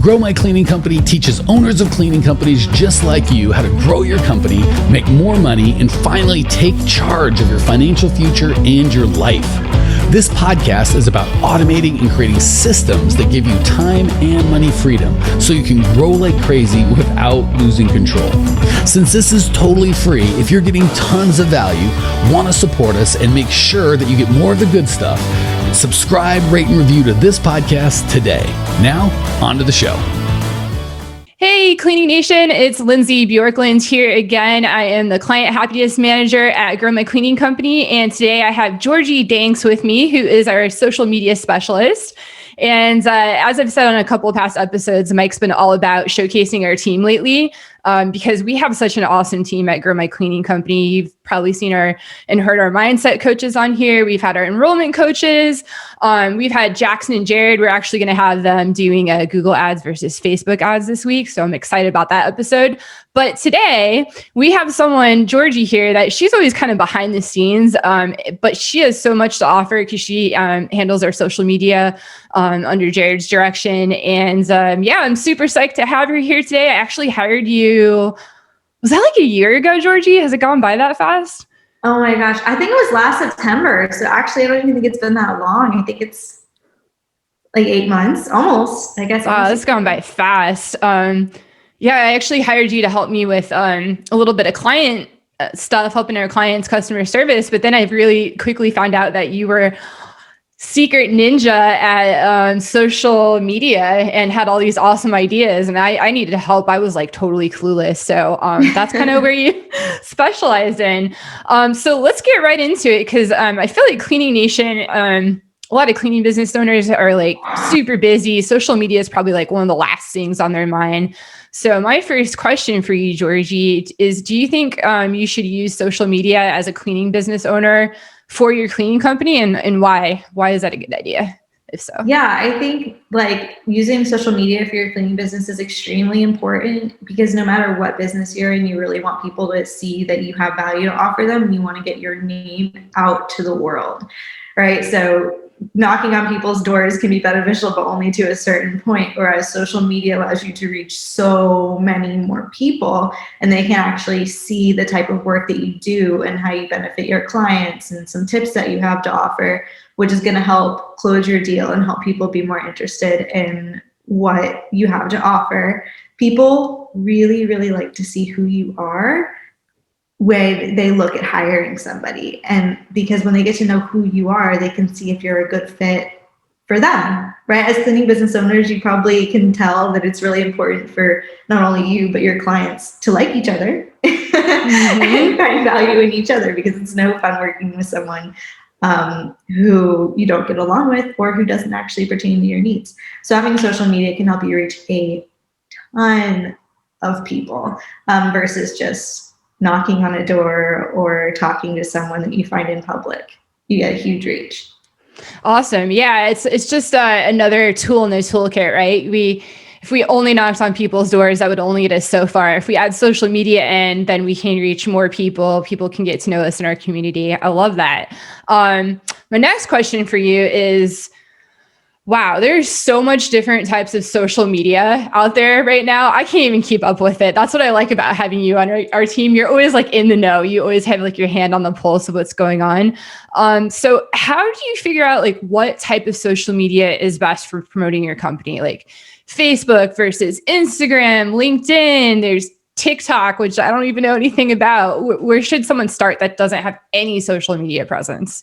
Grow My Cleaning Company teaches owners of cleaning companies just like you how to grow your company, make more money, and finally take charge of your financial future and your life. This podcast is about automating and creating systems that give you time and money freedom so you can grow like crazy without losing control. Since this is totally free, if you're getting tons of value, want to support us and make sure that you get more of the good stuff, subscribe, rate, and review to this podcast today. Now, on to the show. Hey, Cleaning Nation, it's Lindsay Bjorklund here again. I am the Client Happiness Manager at Grow My Cleaning Company. And today I have Georgie Danks with me, who is our social media specialist. And as I've said on a couple of past episodes, Mike's been all about showcasing our team lately because we have such an awesome team at Grow My Cleaning Company. You've probably seen and heard our mindset coaches on here. We've had our enrollment coaches. We've had Jackson and Jared. We're actually going to have them doing Google ads versus Facebook ads this week. So I'm excited about that episode. But today we have someone, Georgie, here that she's always kind of behind the scenes, but she has so much to offer because she handles our social media under Jared's direction. And I'm super psyched to have her here today. I actually hired you. Was that like a year ago, Georgie? Has it gone by that fast? Oh my gosh. I think it was last September. So actually, I don't even think it's been that long. I think it's like 8 months, almost, I guess. Wow, that's gone by fast. I actually hired you to help me with a little bit of client stuff, helping our clients' customer service. But then I really quickly found out that you were secret ninja at social media and had all these awesome ideas. And I needed help. I was like totally clueless. So that's kind of where you specialize in. So let's get right into it because I feel like Cleaning Nation, a lot of cleaning business owners are like super busy. Social media is probably like one of the last things on their mind. So my first question for you, Georgie, is do you think you should use social media as a cleaning business owner for your cleaning company and why? Why is that a good idea, if so? Yeah, I think like using social media for your cleaning business is extremely important because no matter what business you're in, you really want people to see that you have value to offer them and you want to get your name out to the world, right? So knocking on people's doors can be beneficial, but only to a certain point, whereas social media allows you to reach so many more people and they can actually see the type of work that you do and how you benefit your clients and some tips that you have to offer, which is going to help close your deal and help people be more interested in what you have to offer. People really, really like to see who you are when they look at hiring somebody. And because when they get to know who you are, they can see if you're a good fit for them, right? As cleaning business owners, you probably can tell that it's really important for not only you, but your clients to like each other and find value in each other because it's no fun working with someone who you don't get along with or who doesn't actually pertain to your needs. So having social media can help you reach a ton of people versus just knocking on a door or talking to someone that you find in public. You get a huge reach. Awesome. Yeah, it's just another tool in the toolkit, right? If we only knocked on people's doors, that would only get us so far. If we add social media in, then we can reach more people. People can get to know us in our community. I love that. My next question for you is, wow, there's so much different types of social media out there right now. I can't even keep up with it. That's what I like about having you on our team. You're always like in the know. You always have like your hand on the pulse of what's going on. So how do you figure out like what type of social media is best for promoting your company? Like Facebook versus Instagram, LinkedIn, there's TikTok, which I don't even know anything about. Where should someone start that doesn't have any social media presence?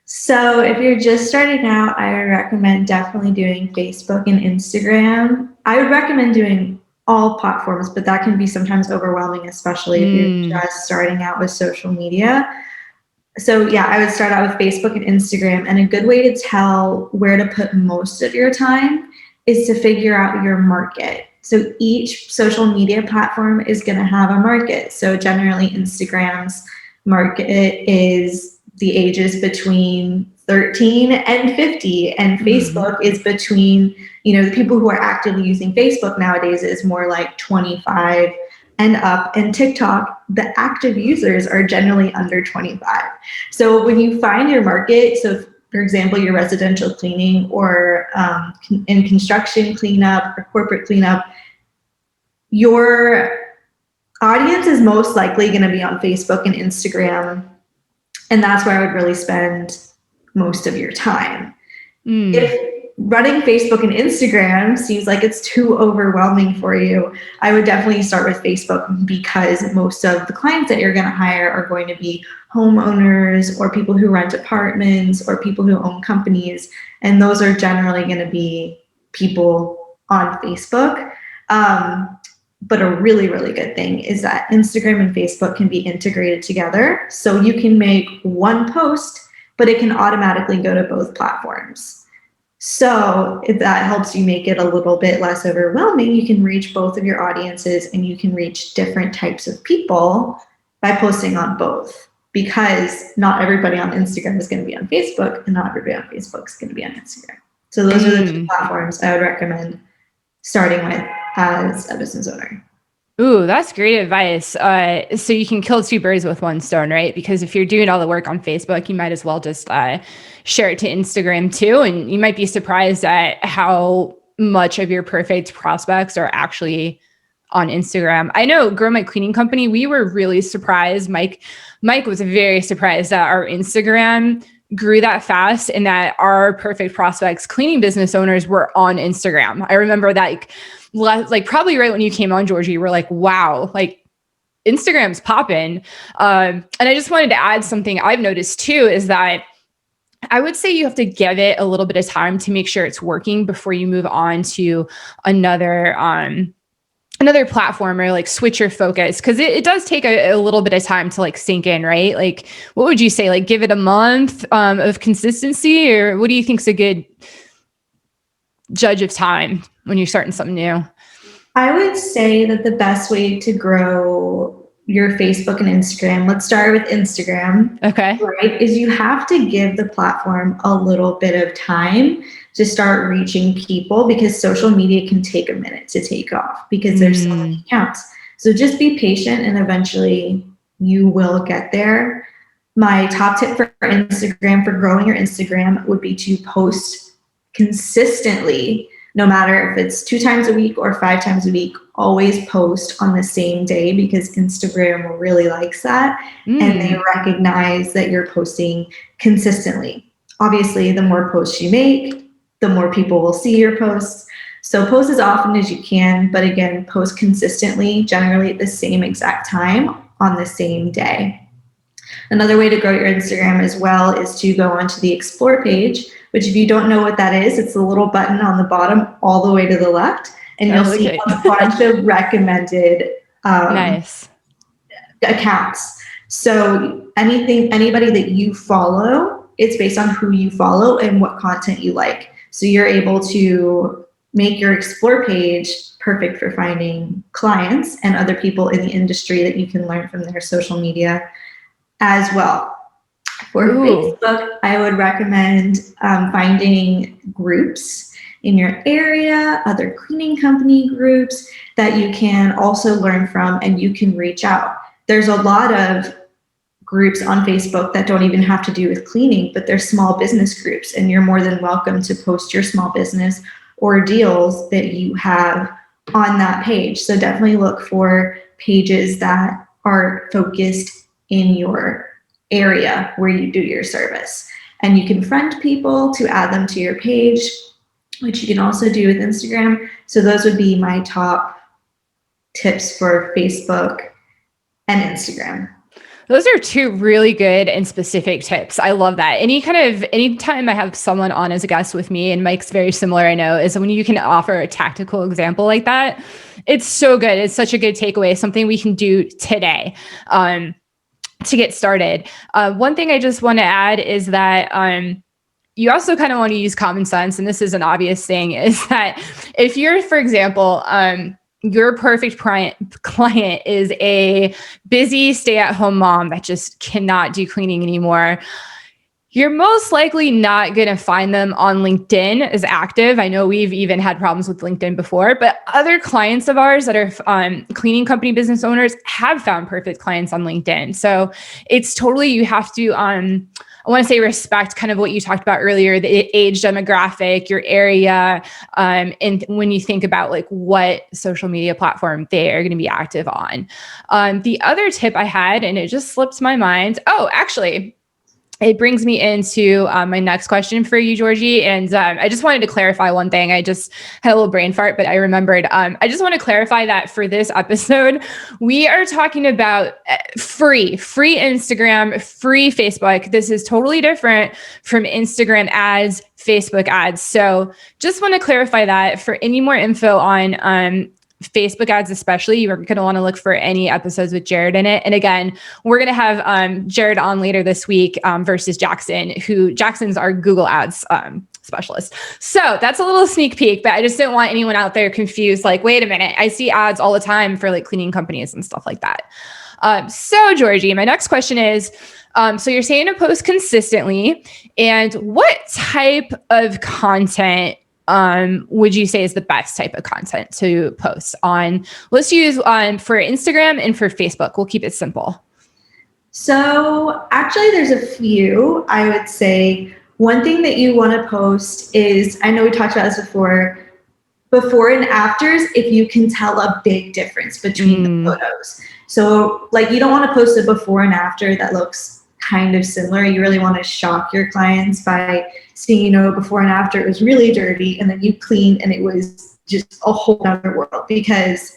So if you're just starting out, I would recommend definitely doing Facebook and Instagram. I would recommend doing all platforms, but that can be sometimes overwhelming, especially if you're just starting out with social media. So yeah, I would start out with Facebook and Instagram. And a good way to tell where to put most of your time is to figure out your market. So each social media platform is going to have a market. So generally Instagram's market is the ages between 13 and 50, and Facebook is between, the people who are actively using Facebook nowadays is more like 25 and up, and TikTok, the active users are generally under 25. So when you find your market, so for example, your residential cleaning or in construction cleanup or corporate cleanup, your audience is most likely going to be on Facebook and Instagram. And that's where I would really spend most of your time. If running Facebook and Instagram seems like it's too overwhelming for you, I would definitely start with Facebook, because most of the clients that you're going to hire are going to be homeowners or people who rent apartments or people who own companies. And those are generally going to be people on Facebook. But a really, really good thing is that Instagram and Facebook can be integrated together. So you can make one post, but it can automatically go to both platforms. So if that helps you make it a little bit less overwhelming, you can reach both of your audiences and you can reach different types of people by posting on both, because not everybody on Instagram is going to be on Facebook and not everybody on Facebook is going to be on Instagram. So those are the two platforms I would recommend starting with as a business owner. Ooh, that's great advice. So you can kill two birds with one stone, right? Because if you're doing all the work on Facebook, you might as well just share it to Instagram too. And you might be surprised at how much of your perfect prospects are actually on Instagram. I know Grow My Cleaning Company, we were really surprised. Mike was very surprised that our Instagram grew that fast and that our perfect prospects, cleaning business owners, were on Instagram. I remember that like probably right when you came on, Georgie, we're like, wow, like Instagram's popping. And I just wanted to add something I've noticed too, is that I would say you have to give it a little bit of time to make sure it's working before you move on to another platform or like switch your focus. Cause it does take a little bit of time to like sink in, right? Like, what would you say? Like, give it a month of consistency, or what do you think is a good judge of time when you're starting something new? I would say that the best way to grow your Facebook and Instagram, let's start with Instagram. Okay. Right, is you have to give the platform a little bit of time to start reaching people, because social media can take a minute to take off because there's so many accounts. So just be patient and eventually you will get there. My top tip for Instagram, for growing your Instagram, would be to post consistently, no matter if it's 2 times a week or 5 times a week. Always post on the same day, because Instagram really likes that and they recognize that you're posting consistently. Obviously, the more posts you make, the more people will see your posts. So post as often as you can, but again, post consistently, generally at the same exact time on the same day. Another way to grow your Instagram as well is to go onto the Explore page, which, if you don't know what that is, it's the little button on the bottom all the way to the left, and you'll see a bunch of recommended nice accounts. So anybody that you follow, it's based on who you follow and what content you like. So you're able to make your Explore page perfect for finding clients and other people in the industry that you can learn from their social media as well. For Facebook, I would recommend finding groups in your area, other cleaning company groups that you can also learn from and you can reach out. There's a lot of groups on Facebook that don't even have to do with cleaning, but they're small business groups, and you're more than welcome to post your small business or deals that you have on that page. So definitely look for pages that are focused in your area where you do your service. And you can friend people to add them to your page, which you can also do with Instagram. So those would be my top tips for Facebook and Instagram. Those are 2 really good and specific tips. I love that. Anytime I have someone on as a guest with me, and Mike's very similar, I know, is when you can offer a tactical example like that. It's so good. It's such a good takeaway, something we can do today to get started. One thing I just want to add is that you also kind of want to use common sense. And this is an obvious thing, is that if you're, for example, your perfect client is a busy stay-at-home mom that just cannot do cleaning anymore, you're most likely not going to find them on LinkedIn as active. I know we've even had problems with LinkedIn before, but other clients of ours that are cleaning company business owners have found perfect clients on LinkedIn. So it's totally, you have to I want to say respect kind of what you talked about earlier, the age demographic, your area, and when you think about like what social media platform they are going to be active on. The other tip I had, and it just slipped my mind. Oh, actually, it brings me into my next question for you, Georgie. And I just wanted to clarify one thing. I just had a little brain fart, but I remembered. I just want to clarify that for this episode, we are talking about free Instagram, free Facebook. This is totally different from Instagram ads, Facebook ads. So just want to clarify that. For any more info on Facebook ads, especially, you're going to want to look for any episodes with Jared in it. And again, we're going to have Jared on later this week versus Jackson, who Jackson's our Google ads specialist. So that's a little sneak peek, but I just didn't want anyone out there confused. Like, wait a minute, I see ads all the time for like cleaning companies and stuff like that. So Georgie, my next question is, so you're saying to post consistently, and what type of content would you say is the best type of content to post on? Let's use for Instagram and for Facebook. We'll keep it simple. So actually there's a few. I would say one thing that you want to post is, I know we talked about this before and afters, if you can tell a big difference between the photos. So like, you don't want to post a before and after that looks kind of similar. You really want to shock your clients by seeing, before and after it was really dirty, and then you clean and it was just a whole other world, because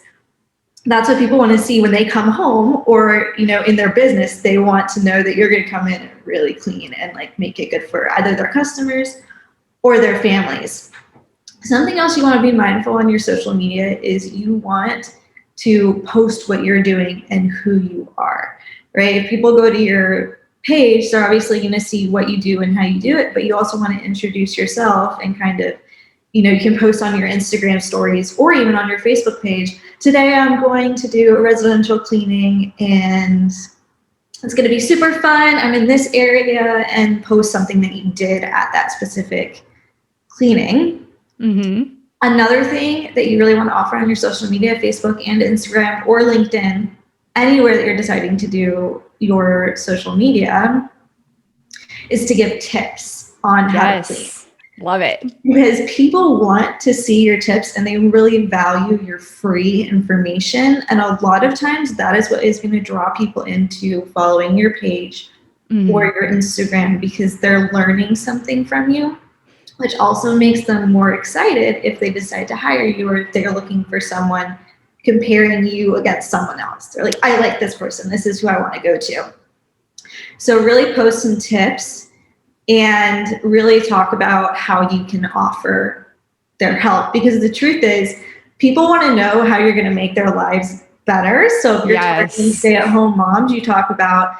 that's what people want to see when they come home, or, in their business, they want to know that you're going to come in and really clean and like make it good for either their customers or their families. Something else you want to be mindful on your social media is you want to post what you're doing and who you are, right? If people go to your page, they're obviously going to see what you do and how you do it, but you also want to introduce yourself and kind of, you can post on your Instagram stories or even on your Facebook page. Today I'm going to do a residential cleaning and it's going to be super fun. I'm in this area, and post something that you did at that specific cleaning. Mm-hmm. Another thing that you really want to offer on your social media, Facebook and Instagram or LinkedIn, anywhere that you're deciding to do your social media, is to give tips on how to clean. Love it. Because people want to see your tips and they really value your free information. And a lot of times that is what is going to draw people into following your page or your Instagram, because they're learning something from you, which also makes them more excited if they decide to hire you, or if they're looking for someone, comparing you against someone else. They're like, I like this person. This is who I want to go to. So really post some tips and really talk about how you can offer their help. Because the truth is, people want to know how you're going to make their lives better. So if you're targeting stay-at-home moms, you talk about,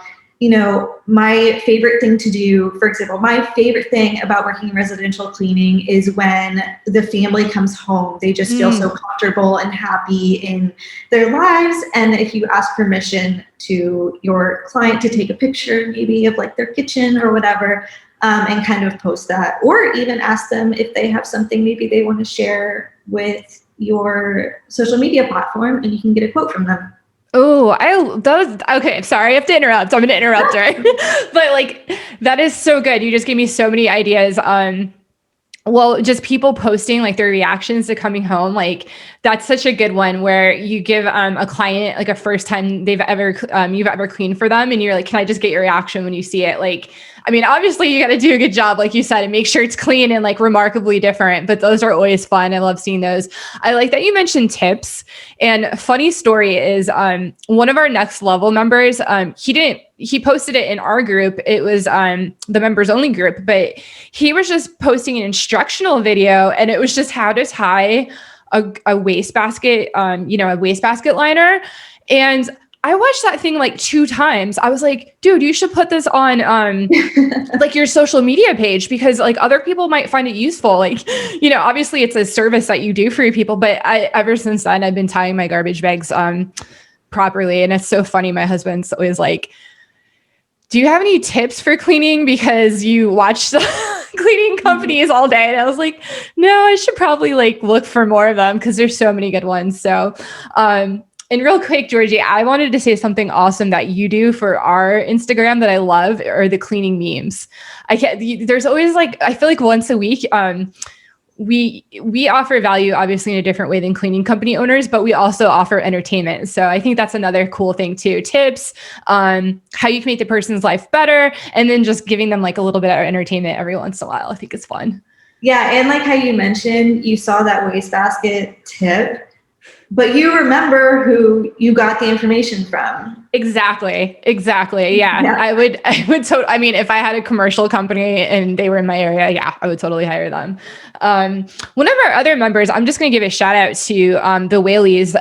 my favorite thing to do. For example, my favorite thing about working in residential cleaning is when the family comes home, they just feel so comfortable and happy in their lives. And if you ask permission to your client to take a picture maybe of like their kitchen or whatever, and kind of post that, or even ask them if they have something maybe they want to share with your social media platform, and you can get a quote from them. Oh, okay. Sorry, I have to interrupt. I'm going to interrupt, right? But like, that is so good. You just gave me so many ideas. Well, just people posting like their reactions to coming home. Like, that's such a good one where you give a client like a first time you've ever cleaned for them, and you're like, can I just get your reaction when you see it? Like, I mean, obviously you got to do a good job, like you said, and make sure it's clean and like remarkably different, but those are always fun. I love seeing those. I like that you mentioned tips. And a funny story is one of our next level members, he posted it in our group. It was the members only group, but he was just posting an instructional video, and it was just how to tie a wastebasket, a wastebasket liner. And I watched that thing like 2 times. I was like, dude, you should put this on like your social media page, because like other people might find it useful. Like, obviously it's a service that you do for your people, but ever since then I've been tying my garbage bags properly. And it's so funny. My husband's always like, do you have any tips for cleaning? Because you watch the cleaning companies all day. And I was like, no, I should probably like look for more of them, because there's so many good ones. So And real quick, Georgie, I wanted to say something awesome that you do for our Instagram that I love are the cleaning memes. There's always like, I feel like once a week, we offer value obviously in a different way than cleaning company owners, but we also offer entertainment. So I think that's another cool thing too. Tips on how you can make the person's life better, and then just giving them like a little bit of entertainment every once in a while. I think it's fun. Yeah. And like how you mentioned, you saw that wastebasket tip, but you remember who you got the information from. Exactly. Yeah. I would I mean, if I had a commercial company and they were in my area, yeah, I would totally hire them. One of our other members, I'm just going to give a shout out to the Whaleys.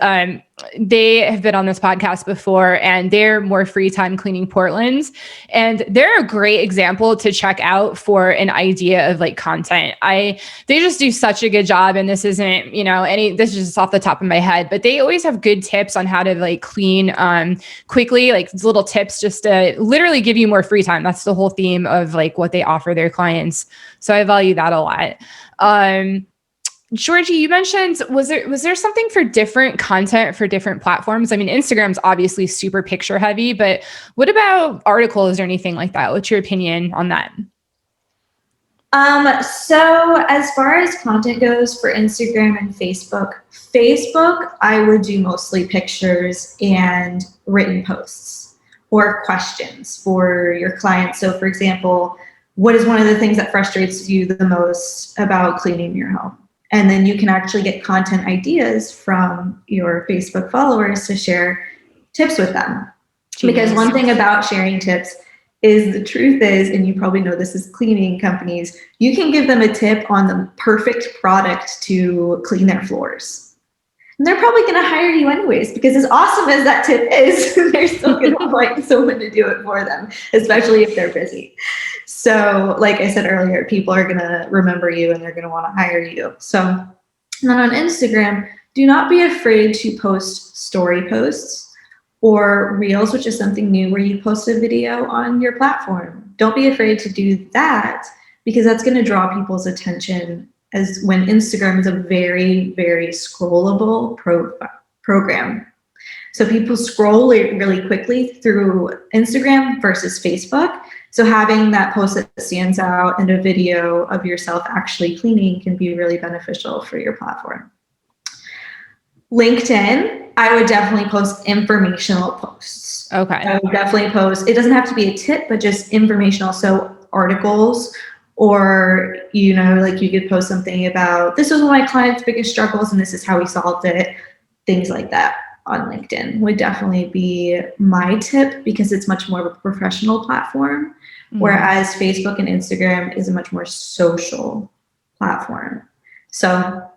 They have been on this podcast before, and they're more free time cleaning Portland's. And they're a great example to check out for an idea of like content. They just do such a good job. And this isn't, this is just off the top of my head, but they always have good tips on how to like clean quickly, like little tips just to literally give you more free time. That's the whole theme of like what they offer their clients. So I value that a lot. Georgie, you mentioned, was there something for different content for different platforms? I mean, Instagram's obviously super picture heavy, but what about articles or anything like that? What's your opinion on that? So as far as content goes for Instagram and Facebook, I would do mostly pictures and written posts or questions for your clients. So for example, what is one of the things that frustrates you the most about cleaning your home? And then you can actually get content ideas from your Facebook followers to share tips with them. Genius. Because one thing about sharing tips is the truth is, and you probably know this as cleaning companies, you can give them a tip on the perfect product to clean their floors. And they're probably going to hire you anyways, because as awesome as that tip is, they're still going to find someone to do it for them, especially if they're busy. So like I said earlier, people are going to remember you and they're going to want to hire you. So then on Instagram, do not be afraid to post story posts or reels, which is something new where you post a video on your platform. Don't be afraid to do that, because that's going to draw people's attention, as when Instagram is a very, very scrollable program. So people scroll really quickly through Instagram versus Facebook. So having that post that stands out and a video of yourself actually cleaning can be really beneficial for your platform. LinkedIn, I would definitely post informational posts. Okay. I would definitely post, it doesn't have to be a tip, but just informational. So articles, or, like you could post something about, this was one of my clients' biggest struggles and this is how we solved it. Things like that on LinkedIn would definitely be my tip, because it's much more of a professional platform, whereas Facebook and Instagram is a much more social platform. So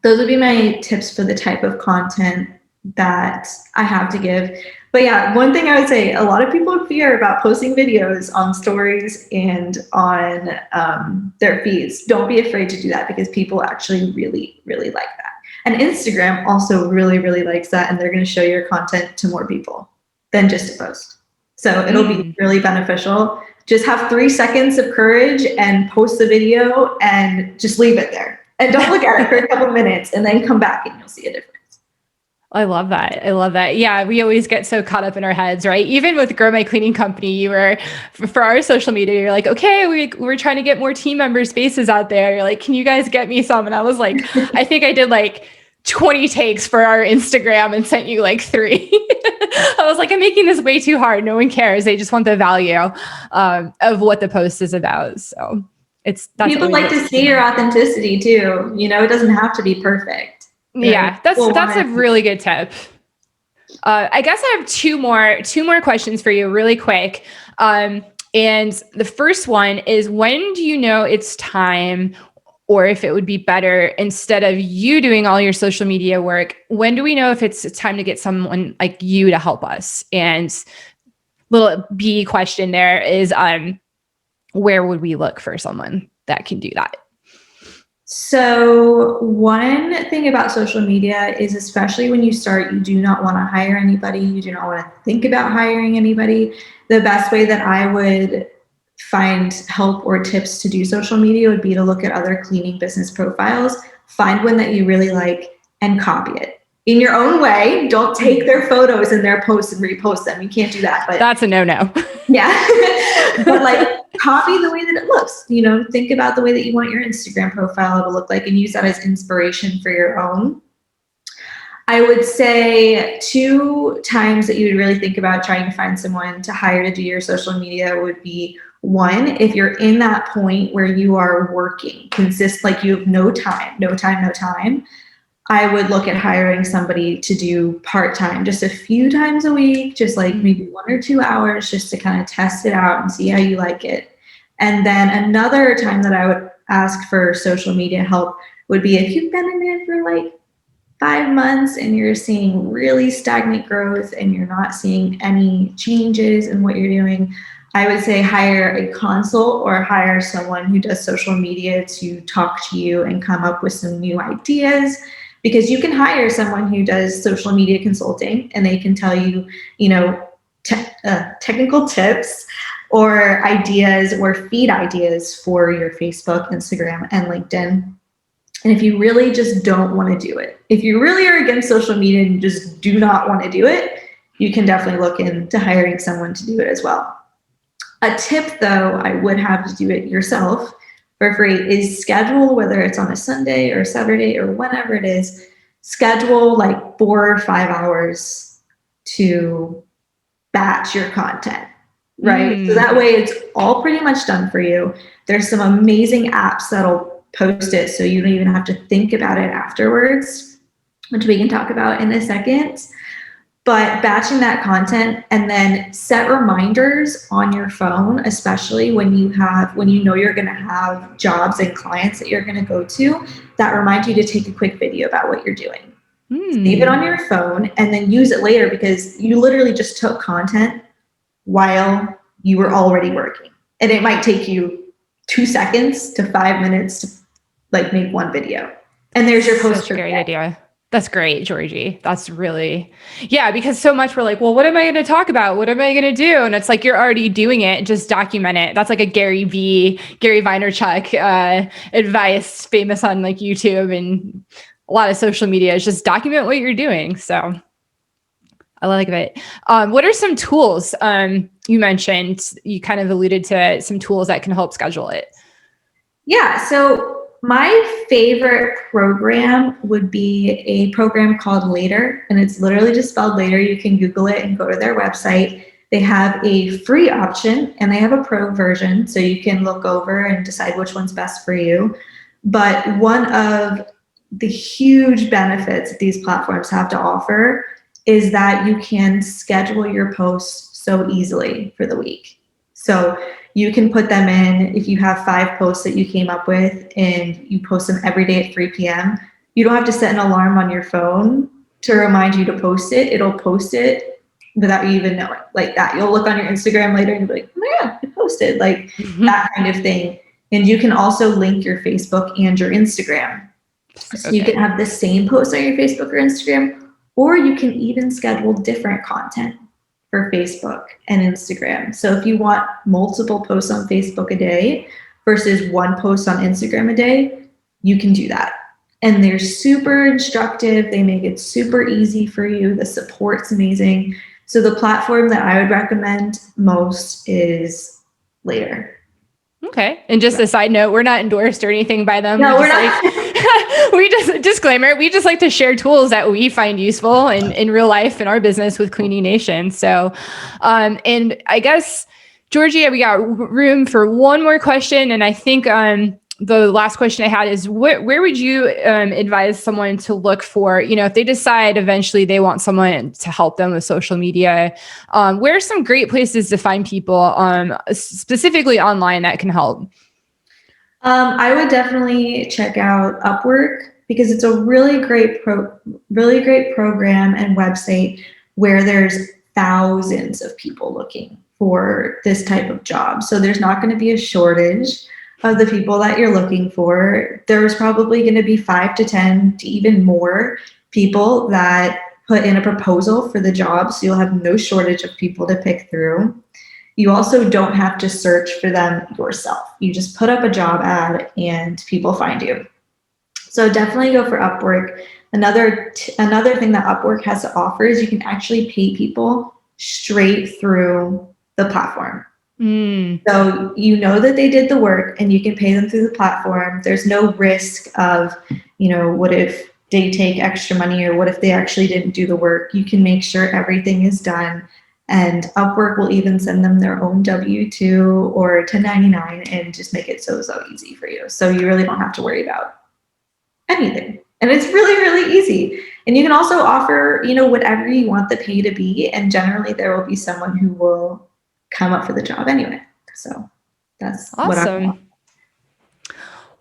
those would be my tips for the type of content that I have to give. But yeah, one thing I would say, a lot of people fear about posting videos on stories and on their feeds. Don't be afraid to do that, because people actually really, really like that. And Instagram also really, really likes that. And they're going to show your content to more people than just a post. So it'll be really beneficial. Just have 3 seconds of courage and post the video and just leave it there. And don't look at it for a couple minutes and then come back and you'll see a difference. I love that. Yeah, we always get so caught up in our heads, right? Even with Grow My Cleaning Company, you were, for our social media, you're like, okay, we're trying to get more team member spaces out there. You're like, can you guys get me some? And I was like, I think I did like 20 takes for our Instagram and sent you like 3. I was like, I'm making this way too hard. No one cares. They just want the value of what the post is about. So that's people like to see your authenticity too. It doesn't have to be perfect. Yeah, that's a really good tip. I guess I have two more questions for you really quick. And the first one is, when do you know it's time, or if it would be better, instead of you doing all your social media work, when do we know if it's time to get someone like you to help us? And little B question there is, where would we look for someone that can do that? So one thing about social media is, especially when you start, you do not want to hire anybody. You do not want to think about hiring anybody. The best way that I would find help or tips to do social media would be to look at other cleaning business profiles, find one that you really like and copy it. in your own way. Don't take their photos and their posts and repost them. You can't do that. But that's a no-no. Yeah. But like copy the way that it looks, think about the way that you want your Instagram profile to look like and use that as inspiration for your own. I would say 2 times that you would really think about trying to find someone to hire to do your social media would be, 1, if you're in that point where you are working, like you have no time, I would look at hiring somebody to do part-time, just a few times a week, just like maybe 1 or 2 hours, just to kind of test it out and see how you like it. And then another time that I would ask for social media help would be if you've been in it for like 5 months and you're seeing really stagnant growth and you're not seeing any changes in what you're doing, I would say hire a consult or hire someone who does social media to talk to you and come up with some new ideas. Because you can hire someone who does social media consulting and they can tell you, technical tips or ideas or feed ideas for your Facebook, Instagram, and LinkedIn. And if you really just don't want to do it, if you really are against social media and just do not want to do it, you can definitely look into hiring someone to do it as well. A tip, though, I would have to do it yourself for free is schedule, whether it's on a Sunday or Saturday or whenever it is, schedule like 4 or 5 hours to batch your content, right? So that way it's all pretty much done for you. There's some amazing apps that'll post it so you don't even have to think about it afterwards, which we can talk about in a second. But batching that content and then set reminders on your phone, especially when you know you're going to have jobs and clients that you're going to go to, that remind you to take a quick video about what you're doing. Save it on your phone and then use it later because you literally just took content while you were already working. And it might take you 2 seconds to 5 minutes to like make one video. And there's your post. That's a great idea. That's great, Georgie. That's really, because so much we're like, well, what am I going to talk about? What am I going to do? And it's like, you're already doing it. Just document it. That's like a Gary Vaynerchuk advice, famous on like YouTube and a lot of social media. Is just document what you're doing. So I like it. What are some tools you mentioned? You kind of alluded to some tools that can help schedule it. Yeah. So my favorite program would be a program called Later, and it's literally just spelled Later. You can Google it and go to their website. They have a free option and they have a pro version, so you can look over and decide which one's best for you. But one of the huge benefits that these platforms have to offer is that you can schedule your posts so easily for the week. So you can put them in, if you have 5 posts that you came up with and you post them every day at 3 p.m., you don't have to set an alarm on your phone to remind you to post it. It'll post it without you even knowing, like that. You'll look on your Instagram later and you'll be like, oh my God, it posted, like that kind of thing. And you can also link your Facebook and your Instagram. So you can have the same post on your Facebook or Instagram, or you can even schedule different content for Facebook and Instagram. So if you want multiple posts on Facebook a day versus 1 post on Instagram a day, you can do that. And they're super instructive. They make it super easy for you. The support's amazing. So the platform that I would recommend most is Later. Okay. And just a side note, we're not endorsed or anything by them. No, we're not. We just, disclaimer, we just like to share tools that we find useful in real life in our business with Cleaning Nation. So, and I guess, Georgie, we got room for one more question. And I think the last question I had is, where would you advise someone to look for, if they decide eventually they want someone to help them with social media, where are some great places to find people specifically online that can help? I would definitely check out Upwork because it's a really great program and website where there's thousands of people looking for this type of job. So there's not going to be a shortage of the people that you're looking for. There's probably going to be 5 to 10 to even more people that put in a proposal for the job. So you'll have no shortage of people to pick through. You also don't have to search for them yourself. You just put up a job ad and people find you. So definitely go for Upwork. Another thing that Upwork has to offer is you can actually pay people straight through the platform. So you know that they did the work and you can pay them through the platform. There's no risk of, what if they take extra money or what if they actually didn't do the work? You can make sure everything is done, and Upwork will even send them their own W-2 or 1099 and just make it so easy for you. So you really don't have to worry about anything. And it's really, really easy. And you can also offer, whatever you want the pay to be. And generally there will be someone who will come up for the job anyway. So that's awesome.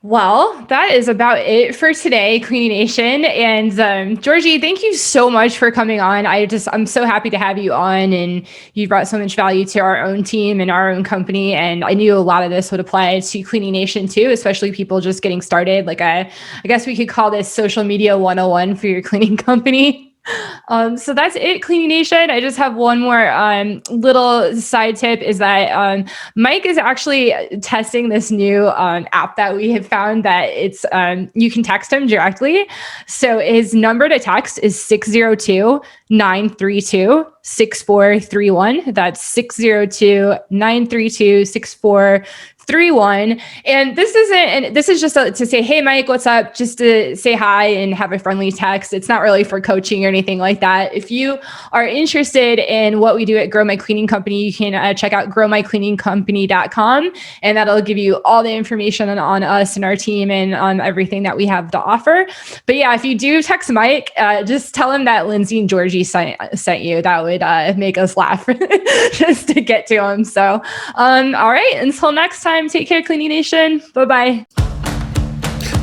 Well, that is about it for today, Cleaning Nation. And Georgie, thank you so much for coming on. I'm so happy to have you on, and you brought so much value to our own team and our own company. And I knew a lot of this would apply to Cleaning Nation too, especially people just getting started. Like I guess we could call this social media 101 for your cleaning company. So that's it, Cleaning Nation. I just have one more little side tip is that Mike is actually testing this new app that we have found that it's you can text him directly. So his number to text is 602-932-6431. That's 602-932-6431. And this is just to say, hey, Mike, what's up? Just to say hi and have a friendly text. It's not really for coaching or anything like that. If you are interested in what we do at Grow My Cleaning Company, you can check out growmycleaningcompany.com, and that'll give you all the information on us and our team and on everything that we have to offer. But yeah, if you do text Mike, just tell him that Lindsay and Georgie sent you. That would make us laugh just to get to him. So, all right, until next time. Take care, Cleaning Nation. Bye-bye.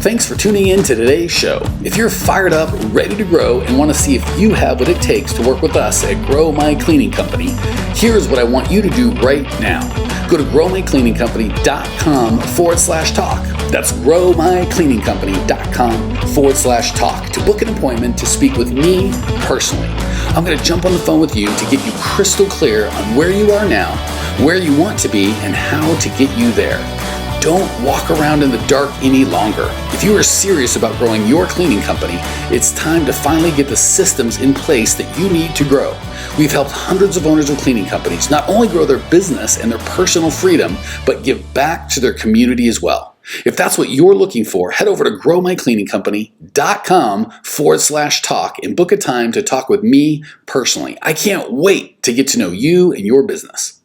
Thanks for tuning in to today's show. If you're fired up, ready to grow, and want to see if you have what it takes to work with us at Grow My Cleaning Company, here's what I want you to do right now. Go to growmycleaningcompany.com/talk. That's growmycleaningcompany.com/talk to book an appointment to speak with me personally. I'm going to jump on the phone with you to get you crystal clear on where you are now, where you want to be, and how to get you there. Don't walk around in the dark any longer. If you are serious about growing your cleaning company, it's time to finally get the systems in place that you need to grow. We've helped hundreds of owners of cleaning companies not only grow their business and their personal freedom, but give back to their community as well. If that's what you're looking for, head over to growmycleaningcompany.com/talk and book a time to talk with me personally. I can't wait to get to know you and your business.